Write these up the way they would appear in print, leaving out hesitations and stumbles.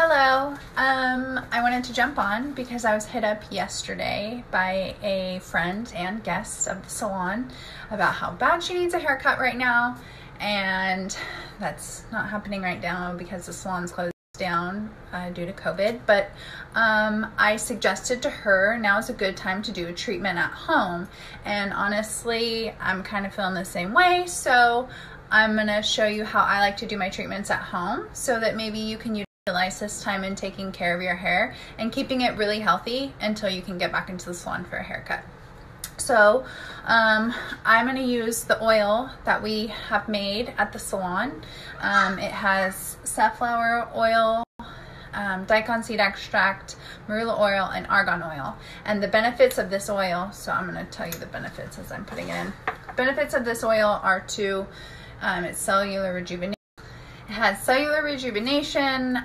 Hello. I wanted to jump on because I was hit up yesterday by a friend and guest of the salon about how bad she needs a haircut right now, and that's not happening right now because the salon's closed down due to COVID. But I suggested to her now is a good time to do a treatment at home, and honestly I'm kind of feeling the same way, so I'm gonna show you how I like to do my treatments at home so that maybe you can utilize this time in taking care of your hair and keeping it really healthy until you can get back into the salon for a haircut. So I'm going to use the oil that we have made at the salon. It has safflower oil, daikon seed extract, marula oil, and argan oil. And the benefits of this oil, so I'm going to tell you the benefits as I'm putting it in. Benefits of this oil are to, it's cellular rejuvenation. It has cellular rejuvenation,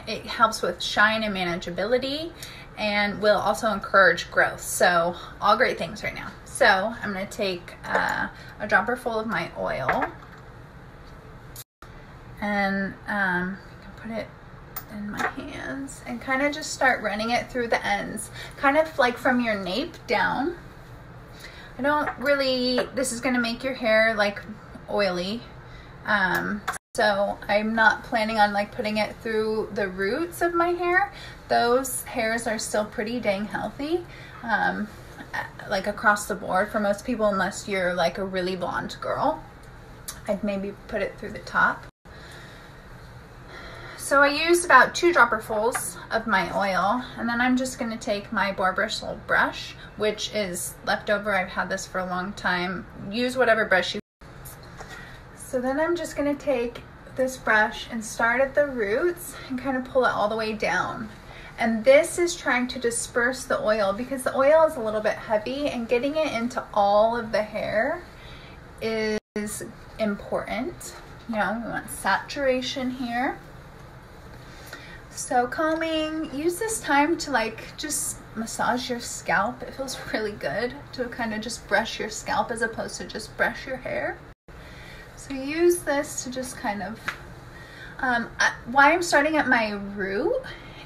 it helps with shine and manageability, and will also encourage growth. So all great things right now. So I'm going to take a dropper full of my oil and put it in my hands and kind of just start running it through the ends, kind of like from your nape down. I don't really, this is going to make your hair like oily. So I'm not planning on like putting it through the roots of my hair. Those hairs are still pretty dang healthy, like across the board for most people, unless you're like a really blonde girl. I'd maybe put it through the top. So I used about 2 dropperfuls of my oil, and then I'm just going to take my Boar Bristle brush, which is leftover. I've had this for a long time. Use whatever brush you. So then I'm just going to take this brush and start at the roots and kind of pull it all the way down. And this is trying to disperse the oil because the oil is a little bit heavy, and getting it into all of the hair is important. You know, we want saturation here. So combing, use this time to like just massage your scalp. It feels really good to kind of just brush your scalp as opposed to just brush your hair. So use this to just kind of, why I'm starting at my root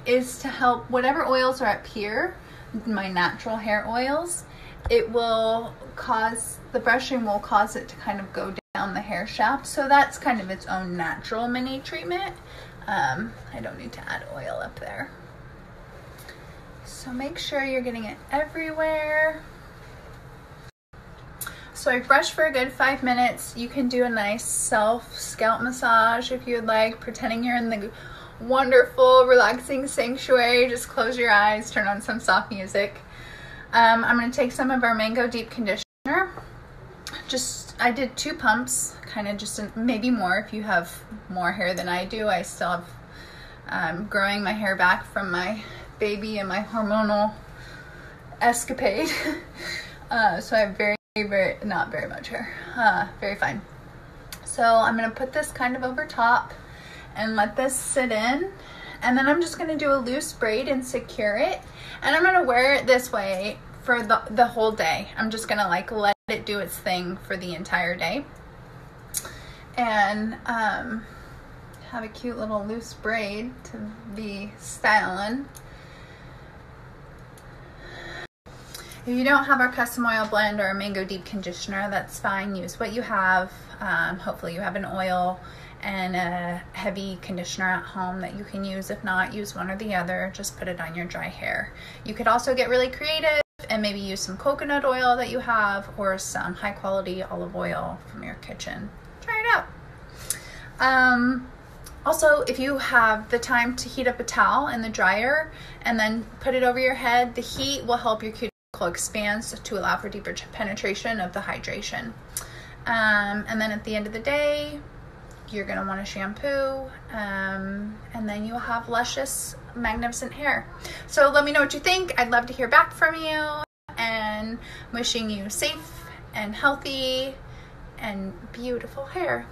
is to help whatever oils are up here, my natural hair oils, it will cause, the brushing will cause it to kind of go down the hair shaft. So that's kind of its own natural mini treatment. I don't need to add oil up there. So make sure you're getting it everywhere. So I brushed for a good 5 minutes. You can do a nice self scalp massage if you'd like, pretending you're in the wonderful, relaxing sanctuary. Just close your eyes, turn on some soft music. I'm going to take some of our Mango Deep Conditioner. I did 2 pumps, kind of just maybe more if you have more hair than I do. I still have growing my hair back from my baby and my hormonal escapade. So I have not very much hair, very fine. So I'm going to put this kind of over top and let this sit in, and then I'm just going to do a loose braid and secure it, and I'm going to wear it this way for the whole day. I'm just going to like let it do its thing for the entire day, and have a cute little loose braid to be styling. If you don't have our custom oil blend or a Mango Deep Conditioner, that's fine. Use what you have. Hopefully you have an oil and a heavy conditioner at home that you can use. If not, use one or the other. Just put it on your dry hair. You could also get really creative and maybe use some coconut oil that you have or some high quality olive oil from your kitchen. Try it out. Also, if you have the time to heat up a towel in the dryer and then put it over your head, the heat will help your cuticle expands to allow for deeper penetration of the hydration. And then at the end of the day, you're going to want to shampoo, and then you'll have luscious, magnificent hair. So let me know what you think. I'd love to hear back from you, and wishing you safe and healthy and beautiful hair.